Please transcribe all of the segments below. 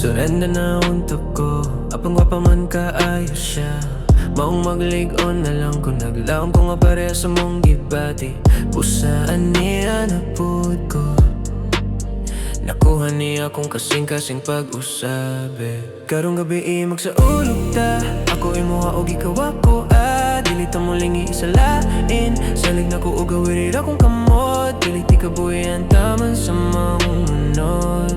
Surrender na unta ko, apang gwapa man kaayo siya. Maung mag-lig-on na lang ko, Naglaum ko nga parehas sa mong gibati. Busa, ania na pud ko, Nakuha niya akong kasingkasing pag-usab. Karong gabi-i magsa-ulog ta, ako imoha og ikaw ako. Dili ta molingi sa lain, Sali'g nako og gawirir akong kamot. Dili Tika buyan taman sa mangu-no't.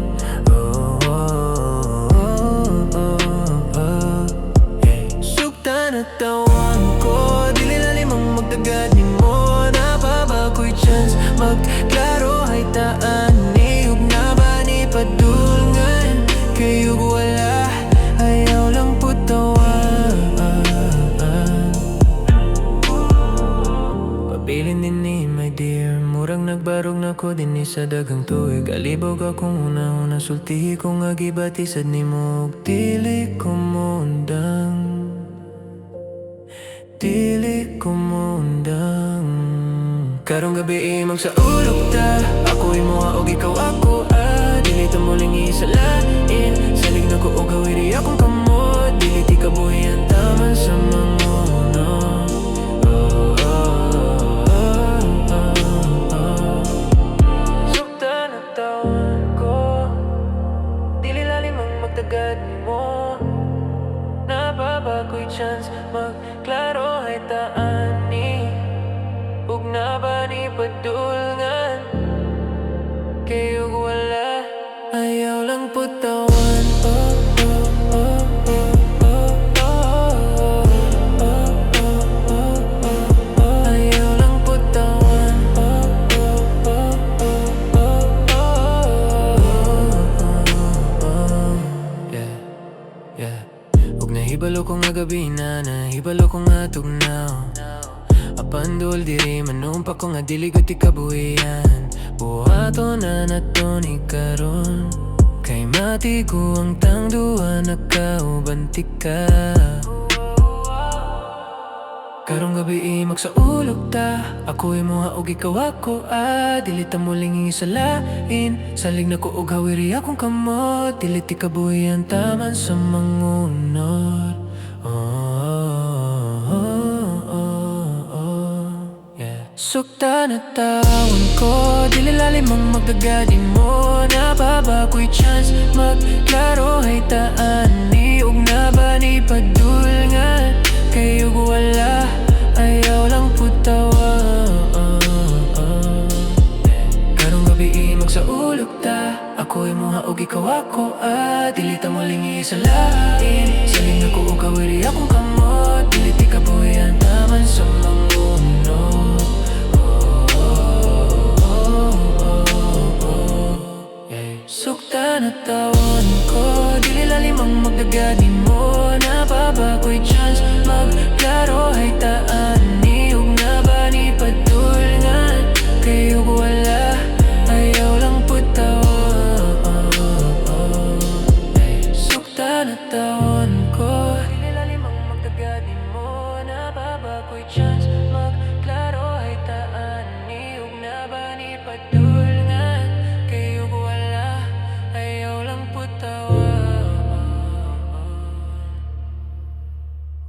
Sugta na tawan ko, dili lalimang magdagad ni mo. Nababago'y chance, magklaro-Ha'y taani. Ug na ba ni padul-ngan, kayo wala, ayaw lang putawan. Pabilin din ni my dear, Mura'g nagbaro'g nako din ni sa dagang tuig. Alibog akong huna-huna, sultihi ko nga gibati sad nimo. Dili ko mo-undang, dili ko mo-undang. Karong gabi-i magsa-ulog ta, ako imoha og ikaw ako. Dili ta molingi sa lain, Sali'g nako og gawiri akong kamot. Dili Tika buyan taman sa mangu-no't. Sugta na tawan ko, dili lalimang magdagad mo. Nababago'y chance, magklaro-Ha'y taani. Ug na ba ni padul-ngan, kayo wala, ayaw lang putawan. Ayaw lang putawan. Yeah, yeah. Ug nahibalo ko nga gabi na, nahibalo ko nga tugnaw. Apan dul diri manumpa ko nga dili Tika buhian. Buhato na nato ni karon, kay mati ko ang tangduan nakaubanti ka. Karong gabi-i magsa-ulog ta, ako imoha og ikaw ako. Dili ta molingi sa lain, Sali'g nako og hawiri akong kamot. Dili Tika buhian taman sa mangu-no't. Sugta na tawan ko, dili lalimang magdagadin mo. Nababago'y chance, magklaro-Ha'y taani. Ug na ba ni padul-ngan, kayo wala, ayaw lang putawan. Karong gabi-i magsa-ulog ta, ako imoha og ikaw ako. Dili ta molingi sa lain, Sali'g nako og gawiri akong kamot. Dili Tika buhian taman sa mangu-no't. Sugta na tawan ko, dili lalimang magdagad ni mo. Nababago'y chance, magklaro-Ha'y taani.